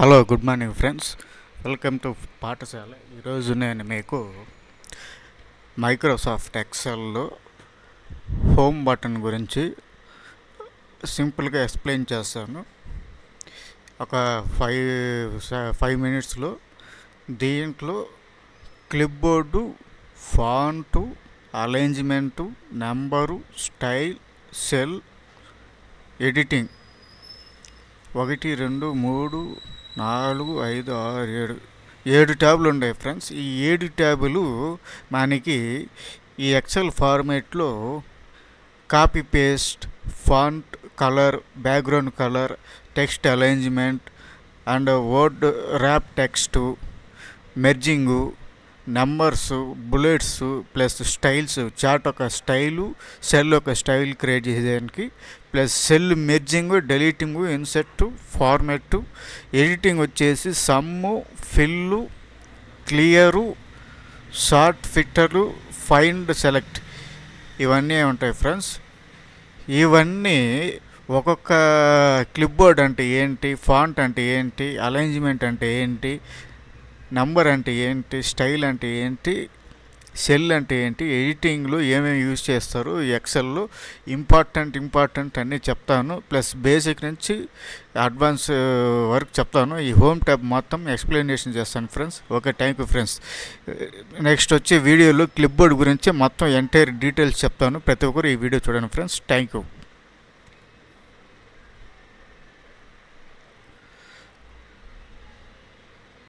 Hello good morning friends, welcome to పాఠశాల. ఈరోజు నేను మీకు మైక్రోసాఫ్ట్ ఎక్సెల్లో హోమ్ బటన్ గురించి సింపుల్గా ఎక్స్ప్లెయిన్ చేస్తాను. ఒక ఫైవ్ మినిట్స్లో. దీంట్లో clipboard, font, alignment, number, style, cell, editing 1 2 3 4 5 6 7 ట్యాబులు ఉన్నాయి ఫ్రెండ్స్. ఈ 7 ట్యాబులు మనకి ఈ ఎక్సెల్ ఫార్మేట్లో copy paste, font colour, background colour, text alignment and word wrap text, merging, numbers, bullets plus styles, chart ఒక స్టైలు, సెల్ ఒక స్టైల్ క్రియేట్ చేసేదానికి, plus cell merging, deleting, insert, format, editing వచ్చేసి sum, fill, clear, sort filter, find, select, ఇవన్నీ ఉంటాయి friends. ఇవన్నీ ఒక్కొక్క clip board అంటే ఏంటి, ఫాంట్ అంటే ఏంటి, అలైన్మెంట్ అంటే ఏంటి, నంబర్ అంటే ఏంటి, స్టైల్ అంటే ఏంటి, సెల్ అంటే ఏంటి, ఎడిటింగ్లో ఏమేమి యూజ్ చేస్తారు, ఎక్సెల్లో ఇంపార్టెంట్ అన్నీ చెప్తాను. ప్లస్ బేసిక్ నుంచి అడ్వాన్స్ వరకు చెప్తాను. ఈ హోమ్ ట్యాబ్ మొత్తం ఎక్స్ప్లెనేషన్ చేస్తాను friends. Okay, thank you friends. Next వచ్చే వీడియోలో క్లిప్ బోర్డ్ గురించి మొత్తం ఎంటైర్ డీటెయిల్స్ చెప్తాను. ప్రతి ఒక్కరు ఈ వీడియో చూడండి ఫ్రెండ్స్. Thank you.